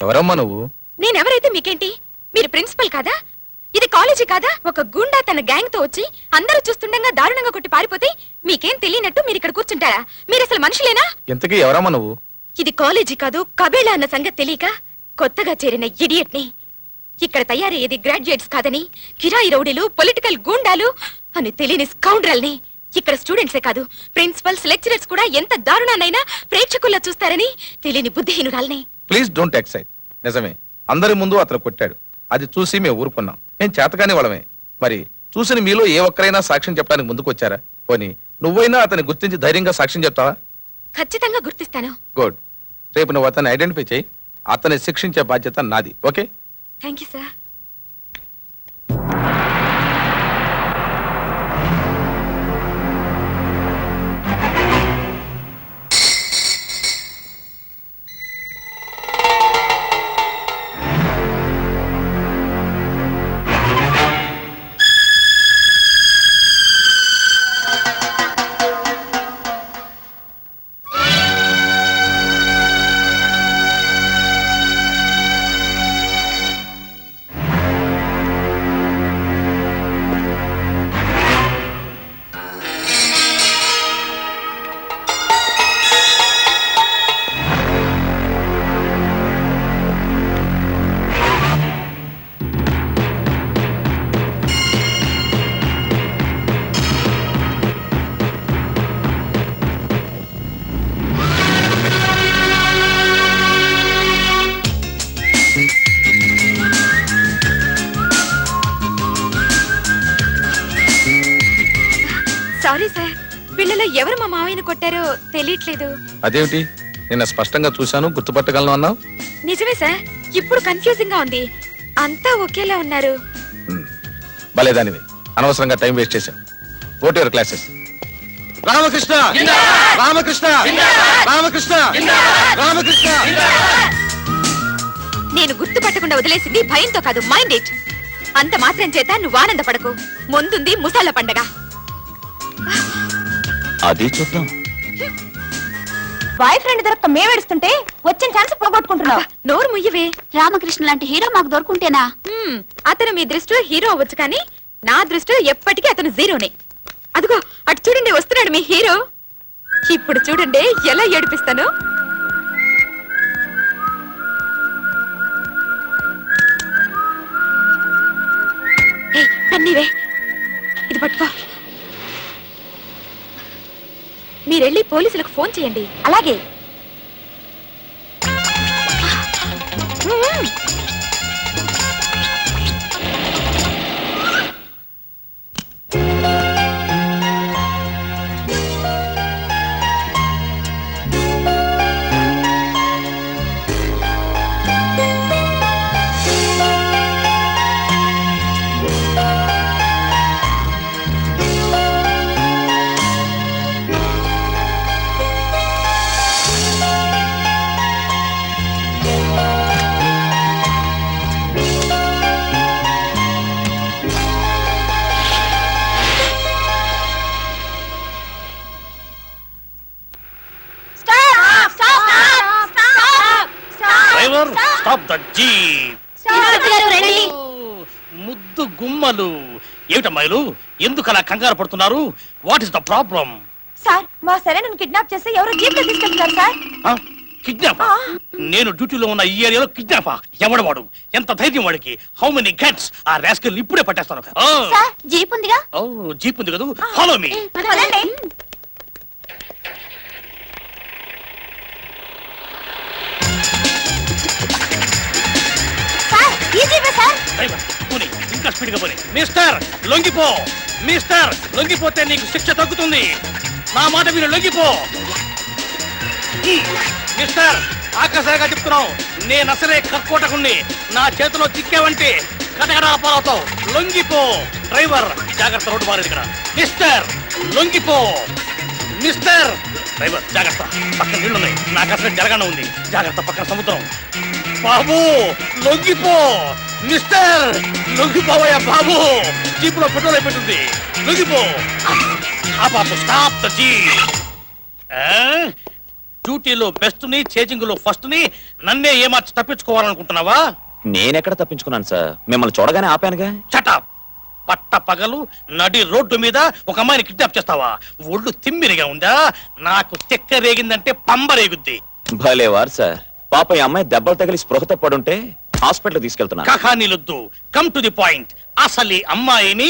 ఎవరమ్మా నువ్వు? నేనెవరైతే మీకేంటి? మీరు ప్రిన్సిపల్ కాదా? ఇది కాలేజీ కాదా? ఒక గుండా తన గ్యాంగ్ తో వచ్చి అందరూ చూస్తుండగా దారుణంగా కొట్టి పారిపోతే మీకేం తెలియనట్టు మీరు ఇక్కడ కూర్చుంటారా? మీరు అసలు మనుషులేనా? ఇంతకీ ఎవరమ్మా నువ్వు? ఇది కాలేజీ కాదు, కబేళా అన్న సంగతి తెలియక కొత్తగా చేరిన ఇడియట్ ని. ఇక్కడ తయారయ్యేది గ్రాడ్యుయేట్స్ కాదని, కిరాయి రౌడీలు, పొలిటికల్ గూండాలు అని తెలియని స్కౌండ్రల్ని. ఇక్కడ స్టూడెంట్సే కాదు, ప్రిన్సిపల్స్, లెక్చరర్స్ కూడా ఎంత దారుణాన్నైనా ప్రేక్షకుల్లా చూస్తారని తెలియని బుద్ధిహీనురాల్ని. Please don't excite. నిజమే, అందరి ముందు అతను కొట్టాడు. అది చూసి మేము ఊరుకున్నాం. మేము చేతకాని వాళ్ళమే. మరి చూసిన మీలో ఏ ఒక్కరైనా సాక్ష్యం చెప్పడానికి ముందుకు వచ్చారా? పోనీ నువ్వైనా అతన్ని గుర్తించి ధైర్యంగా సాక్ష్యం చెప్తావా? ఖచ్చితంగా గుర్తిస్తాను. గుడ్. రేపు నువ్వు అతన్ని ఐడెంటిఫై చేయి. అతన్ని శిక్షించే బాధ్యత నాది. Okay? Thank you sir. Sorry sir, వీళ్ళలో ఎవరు మా మావయ్యను కొట్టారో తెలియట్లేదు. అదేమిటి, నిన్న స్పష్టంగా చూశాను, గుర్తుపట్టగలను అన్నావు? నిజమే సార్, ఇప్పుడు కన్ఫ్యూజింగ్ గా ఉంది. అంతా ఒకేలా ఉన్నారు. భలేదానివి, అనవసరంగా టైం వేస్ట్ చేశాం. Go to your classes. Ramakrishna Ramakrishna Ramakrishna Ramakrishna. నేను గుర్తుపట్టకుండా వదిలేసింది భయంతో కాదు, మైండ్ ఇట్. అంత మాత్రం చేత నువ్వు ఆనందపడకు. ముందుంది ముసాల పండగ. అది చూద్దాం. బాయ్ ఫ్రెండ్ దొరక్క మేమేడుస్తుంటే వచ్చిన ఛాన్స్ పోగొట్టుకుంటున్నావు. నోరు ముయ్యవే. రామకృష్ణ లాంటి హీరో మాకు దొరుకుంటేనా? అతను మీ దృష్టిలో హీరో అవ్వచ్చు, కానీ నా దృష్టిలో ఎప్పటికీ అతను జీరోనే. అదిగో అటు చూడండి, వస్తున్నాడు మీ హీరో. ఇప్పుడు చూడండి ఎలా ఏడిపిస్తాను. పన్నీవే, ఇది పట్టుకో. మీరెళ్ళి పోలీసులకు ఫోన్ చేయండి. అలాగే. ముద్దు గుమ్మలు ఏమిటమ్మాయిలు, ఎందుకు అలా కంగారు పడుతున్నారు? What is the problem? Sir, మా సరేనన్ను కిడ్నాప్ చేస్తే ఎవరో జీప్ లో తీసుకెళ్తున్నారు సార్. కిడ్నాప్? నేను డ్యూటీలో ఉన్న ఈ ఏరియాలో కిడ్నాపా? ఎవడవాడు? ఎంత ధైర్యం వాడికి? How many guts? ఆ రాస్కల్ ఇప్పుడే పట్టేస్తాను. జీప్ ఉందిగా? జీప్ ఉంది కదా, ఫాలో మీ. ఇంకా స్పీడ్ గా పోనీ. మిస్టర్ లొంగిపో, మిస్టర్ లొంగిపోతే నీకు శిక్ష తగ్గుతుంది. నా మాట మీరు లొంగిపో. మిస్టర్, ఆకాశంగా చెప్తున్నావు, నేను అసలే కర్కోటకుణ్ణి. నా చేతిలో చిక్కావంటే కటకడా పాలవుతావు. లొంగిపో. డ్రైవర్ జాగ్రత్త, రోడ్డు మారేది ఇక్కడ. మిస్టర్ లొంగిపో. మిస్టర్ డ్రైవర్ జాగ్రత్త, పక్కన నీళ్లున్నాయి. నాకు అసలు జరగానే ఉంది. జాగ్రత్త, పక్కన సముద్రం. బాబు లొంగిపో. మిస్టర్ లొంగిపోవయ్యా బాబు, జీపులో పెట్రోల్ అయిపోతుంది. లొంగిపో. ఆ బాబు, స్టాప్ ద జీప్. డ్యూటీలో బెస్ట్ ని చేజింగ్ లో ఫస్ట్ ని నన్నే ఏమార్చి తప్పించుకోవాలనుకుంటున్నావా? నేనెక్కడ తప్పించుకున్నాను సార్, మిమ్మల్ని చూడగానే ఆపానుగా. చటాప్! పట్ట పగలు నడి రోడ్డు మీద ఒక అమ్మాయిని కిడ్నాప్ చేస్తావా? ఒళ్ళు తిమ్మిరిగా ఉందా? నాకు తెక్క రేగిందంటే పంబ రేగుద్ది. భలేవారు సార్. పాప ఈ అమ్మాయి దెబ్బలు తగిలి స్పృహతో పడుంటే హాస్పిటల్ తీసుకెళ్తున్నా. కహానీలొద్దు, కమ్ టు ది పాయింట్. అసలు ఈ అమ్మాయిని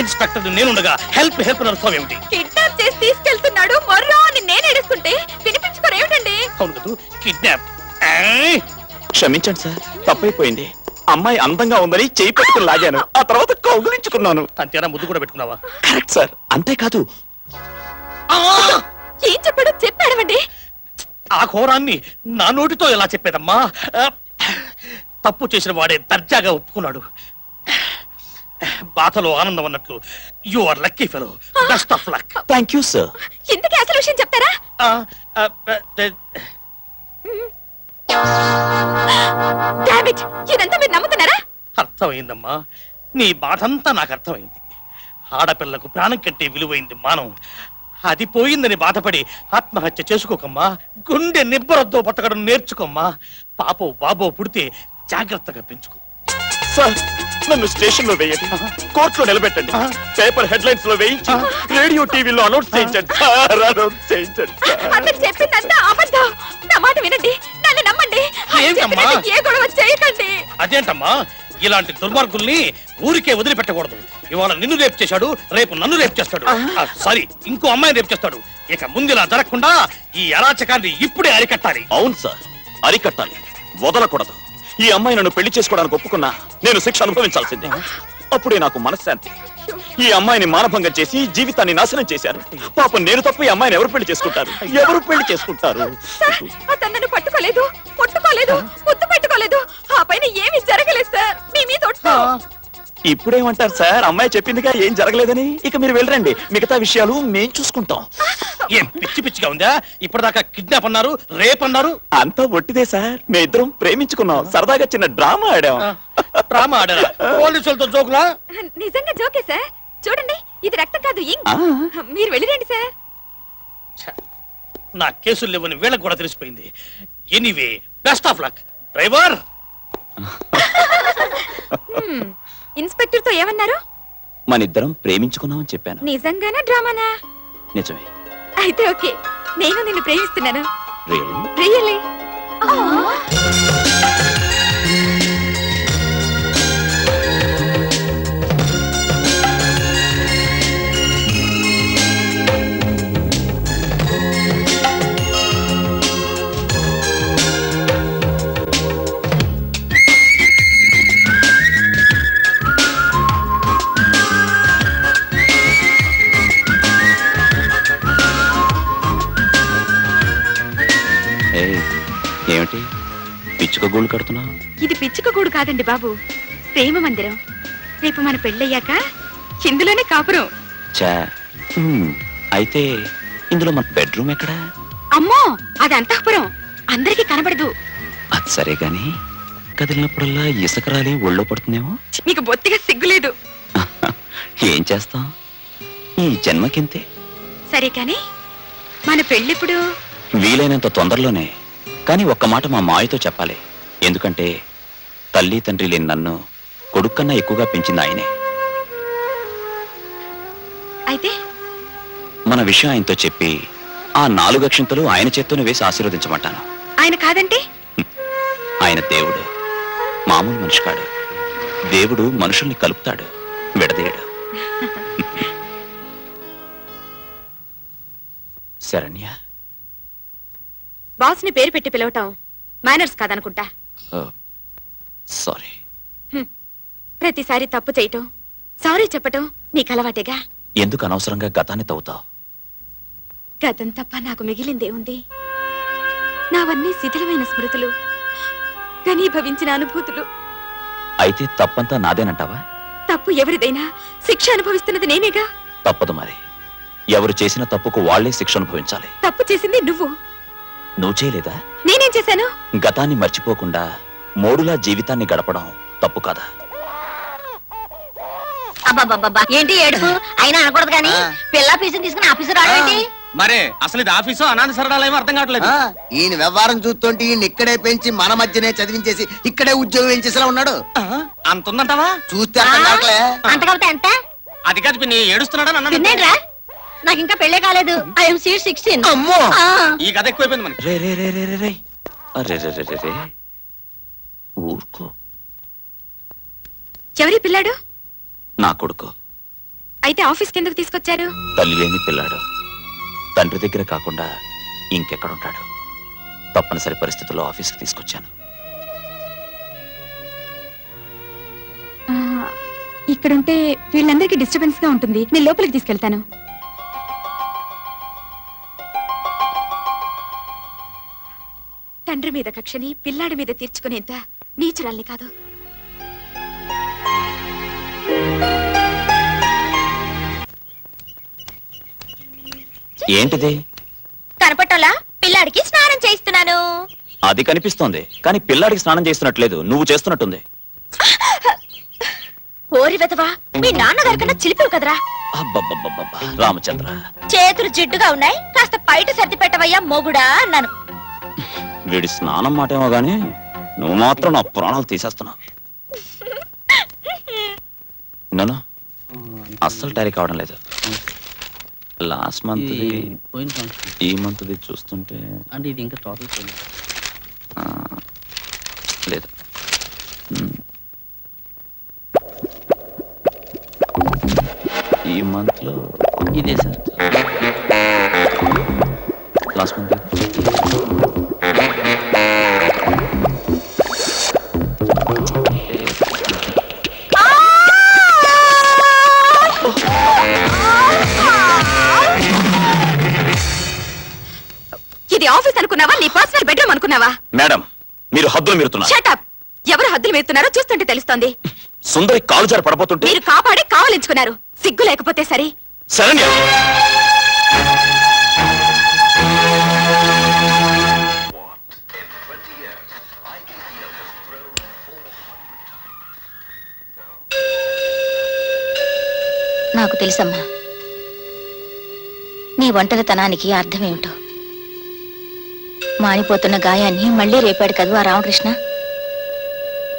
ఇన్స్పెక్టర్ నేనుండగా హెల్ప్ హెల్ప్ నడుస్తావు ఏమిటి? కిడ్నాప్ చేసి తీసుకెళ్తున్నాడు మొర్రో అని నేను ఏడుస్తుంటే వినిపించుకోరేమిటండి? అవును కదా, కిడ్నాప్. క్షమించండి సార్, తప్పైపోయింది. అమ్మాయి అందంగా ఉందని చేయి పట్టుకుని లాగాను, ఆ తర్వాత కౌగులించుకున్నాను. అంతేనా? ముద్దు కూడా పెట్టుకున్నావా? Correct sir. అంతేకాదు, ఏం చెప్పాడో చెప్పాడమండి. ఆ ఘోరాన్ని నా నోటితో ఎలా చెప్పేదమ్మా? తప్పు చేసిన వాడే దర్జాగా ఒప్పుకున్నాడు. బాధలో ఆనందం అన్నట్లు you are lucky fellow. Best of luck. Thank you sir. ఇంతకీ అసలు విషయం చెప్తారా? Damn it! ఇదంతా మీరు నమ్ముతున్నారా? అర్థమైందమ్మా, నీ బాధంతా నాకు అర్థమైంది. ఆడపిల్లకు ప్రాణం కంటే విలువైంది మానం. అది పోయిందని బాధపడి ఆత్మహత్య చేసుకోకమ్మా. గుండె నిబ్బరద్దో బతకడం నేర్చుకోమ్మా. పాపో బాబో పుడితే జాగ్రత్తగా పెంచుకో. సార్, నన్ను స్టేషన్ లో వేయండి, కోర్టులో నిలబెట్టండి, పేపర్ హెడ్లైన్స్ లో వేయించి రేడియో టీవీలో అనౌన్స్ చేయించండి సార్, అనౌన్స్ చేయించండి సార్. అతను చెప్పిందంతా అబద్ధం. నా మాట వినండి, నన్ను నమ్మండి. ఆయన ఏంటమ్మా? చెప్పినట్టు ఏ గొడవ చేయకండి. అదేంటమ్మా, ఇలాంటి దుర్మార్గుల్ని ఊరికే వదిలిపెట్టకూడదు. ఇవాళ నిన్ను రేపు చేశాడు, రేపు నన్ను రేపు చేస్తాడు. సారీ, ఇంకో అమ్మాయిని రేపు చేస్తాడు. ఇక ముందు ఇలా జరగకుండా ఈ అరాచకాన్ని ఇప్పుడే అరికట్టాలి. అవును సార్, అరికట్టాలి, వదలకూడదు. ఈ అమ్మాయి నన్ను పెళ్లి చేసుకోవడానికి ఒప్పుకున్నా నేను శిక్ష అనుభవించాల్సిందే. అప్పుడే నాకు మనశ్శాంతి. ఈ అమ్మాయిని మానభంగం చేసి జీవితాన్ని నాశనం చేశారు. పాపం నేను తప్ప ఈ అమ్మాయిని ఎవరు పెళ్లి చేసుకుంటారు? ఎవరు పెళ్లి చేసుకుంటారు? సార్, అతను నన్ను పట్టుకోలేదు, ముట్టుకోలేదు, ముద్దు పెట్టుకోలేదు. ఆ పైన ఏమీ జరగలేదు సార్. మీ మీద ఒట్టు. ఇప్పుడేమంటారు సార్? అమ్మాయి చెప్పిందిగా ఏం జరగలేదని. ఇక మీరు వెళ్ళరండి, మిగతా విషయాలు మేం చూసుకుంటాం. ఏం పిచ్చి పిచ్చిగా ఉందా? ఇప్పటిదాకా కిడ్నాప్ అన్నారు, రేప్ అన్నారు. అంతా ఒట్టిదే సార్, మే ఇద్దరం ప్రేమించుకున్నాం, సరదాగా చిన్న డ్రామా ఆడాం. డ్రామా ఆడారా? పోలీసులతో జోకులా? నిజంగా జోకే సార్. చూడండి, ఇది రక్తం కాదు, ఇంక్. మీరు వెళ్ళిరండి సార్. ఛ, నా కేసులు లేవని వీళ్ళకి కూడా తెలిసిపోయింది. Anyway, best of luck. Driver, inspector తో ఏమన్నారు? మనిద్దరం ప్రేమించుకున్నామని చెప్పాను. నిజంగానా డ్రామానా? నిజమే. అయితే ఓకే, నేను నిన్ను ప్రేమిస్తున్నాను. Really? రియల్లీ. ఏమిటి పిచ్చుక గూళ్ళు కడుతున్నావు? ఇది పిచ్చుక గూడు కాదండి బాబు, ప్రేమ మందిరం. రేపు మన పెళ్ళయ్యాక ఇందులోనే కాపురం. చా, అయితే ఇందులో మన బెడ్రూమ్ ఎక్కడా? అమ్మో, అది అంతఃపురం, అందరికీ కనబడదు. అది సరే గాని కదిలినప్పుడల్లా ఇసుక రాలి ఒళ్ళో పడుతుందేమో. నీకు బొత్తిగా సిగ్గులేదు. ఏం చేస్తాం, ఈ జన్మకింతే. సరే కాని మన పెళ్ళిప్పుడు? వీలైనంత తొందరలోనే. కానీ ఒక్క మాట మా మాయతో చెప్పాలి. ఎందుకంటే తల్లి తండ్రి లేని నన్ను కొడుకు కన్నా ఎక్కువగా పెంచింది ఆయనే. అయితే మన విషయం ఆయనతో చెప్పి ఆ 4 అక్షింతలు ఆయన చేత్తోనే వేసి ఆశీర్వదించమంటాను. ఆయన కాదంటే? ఆయన దేవుడు, మామూలు మనిషి కాడు. దేవుడు మనుషుల్ని కలుపుతాడు, విడదీయడు. శరణ్య, బాస్ ని పేరు పెట్టి పిలవటం మేనర్స్ కాదనుకుంటా. సారీ. ప్రతిసారి తప్పు చేయటం, సారీ చెప్పటం నీకు అలవాటేగా. ఎందుకు అనవసరంగా గతాన్ని తవ్వుతావు? గతం తప్ప నాకు మిగిలిందే ఉంది. నావన్నీ శిథిలమైన స్మృతులు, ఘనీభవించిన అనుభూతులు. అయితే తప్పంతా నాదేనంటావా? తప్పు ఎవరిదైనా శిక్ష అనుభవిస్తున్నది నేనేగా. తప్పదు మరి. ఎవరు చేసిన తప్పుకు వాళ్లే శిక్ష అనుభవించాలి. తప్పు చేసింది నువ్వు. నువ్వు చేయలేదా? నేనేం చేశాను? గతాన్ని మర్చిపోకుండా మోడులా జీవితాన్ని గడపడం తప్పు కాదా? అబ్బాబ్బా ఏంటి ఏడుపు అయినా అనకూడదు కానీ పిల్ల పీసుని తీసుకుని ఆఫీసు రావేంటి మరే అసలు ఇది ఆఫీసు అనాథ శరణాలయం అర్థం కావట్లేదు ఈయన వ్యవహారం చూస్తుంటే ఈయన ఇక్కడే పెంచి మన మధ్యనే చదివించేసి ఇక్కడే ఉద్యోగం వేయించేసేలా ఉన్నాడు. అంత ఉందంటావా? చూస్తే అర్థం కావట్లే. అంత కాబట్టి ఎంత అది కాదు పిన్ని, ఏడుస్తున్నాడని అన్నాను. తిన్నేట్రా నాకు ఇంకా పెళ్ళే కాలేదు ఐఎమ్ సీట్ 16. అమ్మో ఈ కథ ఎక్కువైపోయింది మనకి. రే రే రే రే రే రే అరే రే రే రే రే ఊరుకో. ఎవరి పిల్లాడు? నా కొడుకు. అయితే ఆఫీస్కి ఎందుకు తీసుకొచ్చారు? తల్లి లేని పిల్లాడు తండ్రి దగ్గర కాకుండా ఇంకెక్కడుంటాడు? తప్పనిసరి పరిస్థితుల్లో ఆఫీస్కి తీసుకొచ్చాను. ఇక్కడుంటే వీళ్ళందరికీ డిస్టర్బెన్స్ గా ఉంటుంది. నేను లోపలికి తీసుకెళ్తాను. తండ్రి మీద కక్షని పిల్లాడి మీద తీర్చుకునేంత నీచురాల్ని కాదు. ఏంటిది? కనపట్టంలా పిల్లాడికి స్నానం చేయిస్తున్నాను. అది కనిపిస్తోంది కానీ పిల్లాడికి స్నానం చేస్తున్నట్లేదు, నువ్వు చేస్తున్నట్టుంది. ఓరి వెతవా, మీ నాన్నగారి కన్నా చిలిపివు కదరా. అబ్బబ్బబ్బబ్బబ్బా, రామచంద్ర, చేతులు జిడ్డుగా ఉన్నాయి, కాస్త బయట సర్ది పెట్టవయ్యా మొగుడా అన్నాను. వీడి స్నానం మాటేమో గాని నువ్వు మాత్రం నా ప్రాణాలు తీసేస్తున్నావు. నన్ను అస్సలు టారీ కావడం లేదు. లాస్ట్ మంత్ ఈ మంత్ చూస్తుంటే అంటే ఇది ఇంకా టోటల్ లేదు. ఈ మంత్ లో ఇదే సార్. లాస్ట్ మంత్ ఇది ఆఫీస్ అనుకున్నావా? నీ పర్సనల్ బెడ్రూమ్ అనుకున్నావా? మేడం, మీరు హద్దులు మీరుతున్నారు. షటప్! ఎవరు హద్దులు మీరుతున్నారో చూస్తుంటే తెలుస్తోంది. సుందరి కాలు జారి పడబోతుంటే మీరు కాపాడి కావలించుకున్నారు. సిగ్గు లేకపోతే సరే. శరణ్య, నాకు తెలుసమ్మా నీ ఒంటరితనానికి అర్థమేమిటో. మానిపోతున్న గాయాన్ని మళ్ళీ రేపాడు కదూ ఆ రామకృష్ణ.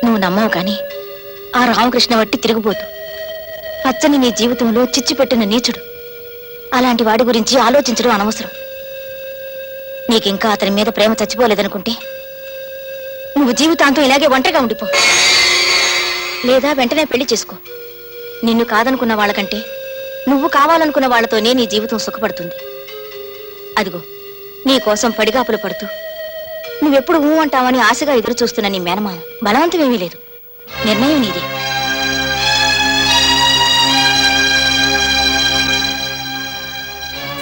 నువ్వు నమ్మవు కాని ఆ రామకృష్ణ వట్టి తిరుగుబోతు, పచ్చని నీ జీవితంలో చిచ్చు పెట్టిన నీచుడు. అలాంటి వాడి గురించి ఆలోచించడం అనవసరం. నీకింకా అతని మీద ప్రేమ చచ్చిపోలేదనుకుంటే నువ్వు జీవితాంతం ఇలాగే ఒంటరిగా ఉండిపో, లేదా వెంటనే పెళ్లి చేసుకో. నిన్ను కాదనుకున్న వాళ్ళకంటే నువ్వు కావాలనుకున్న వాళ్లతోనే నీ జీవితం సుఖపడుతుంది. అదిగో నీ కోసం పడిగాపులు పడుతూ నువ్వెప్పుడు ఊ అంటావని ఆశగా ఎదురు చూస్తున్న నీ మేనమామ బలవంతమేమీ లేదు, నిర్ణయం నీదే.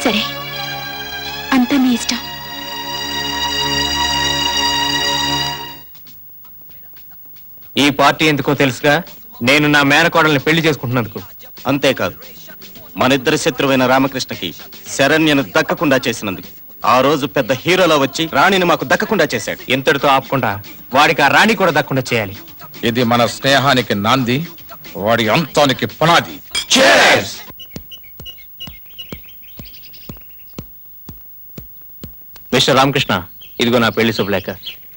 సరే, అంతా నీ ఇష్టం. ఈ పార్టీ ఎందుకో తెలుసుగా? నేను నా మేనకోడల్ని పెళ్లి చేసుకుంటున్నందుకు. అంతేకాదు, మనిద్దరి శత్రువైన రామకృష్ణకి శరణ్యను దక్కకుండా చేసినందుకు. ఆ రోజు పెద్ద హీరోలా వచ్చి రాణిని మాకు దక్కకుండా చేశాడు. ఎంతటితో ఆపకుండా వాడికి ఆ రాణి కూడా దక్కకుండా చేయాలి. ఇది మన స్నేహానికి నాంది, వాడి అంతానికి పునాది. మిస్టర్ రామకృష్ణ, ఇదిగో నా పెళ్లి శుభలేఖ.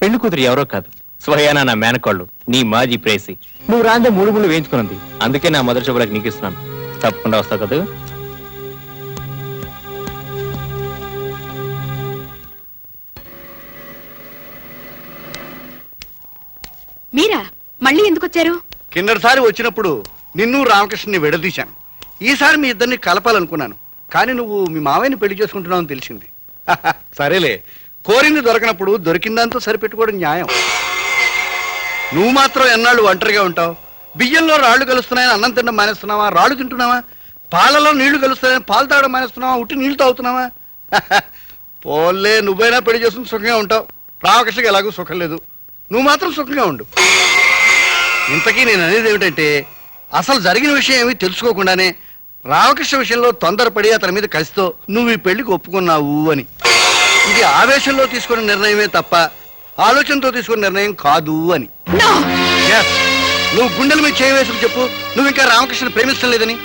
పెళ్లి కూతురు ఎవరో కాదు, స్వయానా నా మేనకోళ్ళు, నీ మాజీ ప్రేసి. నువ్వు రాందే 3 ముళ్ళు వేయించుకున్నది. అందుకే నా మొదటి శుభలేఖ నీకు ఇస్తున్నాను. తప్పకుండా వస్తావు కదా? మీరా మళ్ళీ ఎందుకు వచ్చారు? కిందటిసారి వచ్చినప్పుడు నిన్ను రామకృష్ణని విడదీశాను. ఈసారి మీ ఇద్దరిని కలపాలనుకున్నాను, కానీ నువ్వు మీ మావయ్యని పెళ్లి చేసుకుంటున్నావు అని తెలిసింది. సరేలే, కోరింది దొరకనప్పుడు దొరికిందాంతో సరిపెట్టుకోవడం న్యాయం. నువ్వు మాత్రం ఎన్నాళ్ళు ఒంటరిగా ఉంటావు? బియ్యంలో రాళ్లు కలుస్తున్నాయని అన్నం తినడం మానేస్తున్నావా? రాళ్ళు తింటున్నావా? పాలలో నీళ్లు కలుస్తున్నాయని పాలు తాగడం మానేస్తున్నావా? ఉట్టి నీళ్లు తాగుతున్నావా? పోలే, నువ్వైనా పెళ్లి చేసుకుని సుఖంగా ఉంటావు. రామకృష్ణకి ఎలాగూ సుఖం లేదు, నువ్వు మాత్రం సుఖంగా ఉండు. ఇంతకీ నేను అనేది ఏమిటంటే, అసలు జరిగిన విషయం ఏమీ తెలుసుకోకుండానే రామకృష్ణ విషయంలో తొందరపడి అతని మీద కసితో నువ్వు ఈ పెళ్లికి ఒప్పుకున్నావు అని. ఇది ఆవేశంలో తీసుకున్న నిర్ణయమే తప్ప ఆలోచనతో తీసుకున్న నిర్ణయం కాదు అని. No! Yes. నువ్వు గుండెల మీద చేయి వేసుకు చెప్పు, నువ్వు ఇంకా రామకృష్ణ ప్రేమించడం లేదని,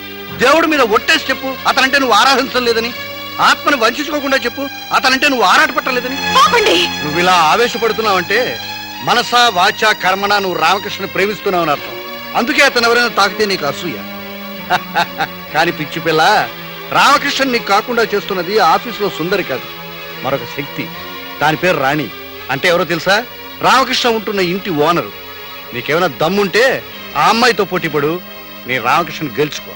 దేవుడి మీద ఒట్టేసి చెప్పు అతనంటే నువ్వు ఆరాధించడం లేదని, ఆత్మను వంచుకోకుండా చెప్పు అతనంటే నువ్వు ఆరాటపట్టలేదని. నువ్వు ఇలా ఆవేశపడుతున్నావంటే మనస వాచ కర్మణ నువ్వు రామకృష్ణ ప్రేమిస్తున్నావు అని అర్థం. అందుకే అతను ఎవరైనా తాకితే నీకు అసూయ. కానీ పిచ్చి పిల్ల, రామకృష్ణ నీకు కాకుండా చేస్తున్నది ఆఫీసులో సుందరి కాదు, మరొక శక్తి. దాని పేరు రాణి. అంటే ఎవరో తెలుసా? రామకృష్ణ ఉంటున్న ఇంటి ఓనరు. నీకేమైనా దమ్ముంటే ఆ అమ్మాయితో పోటీపడు, నీ రామకృష్ణ గెలుచుకో.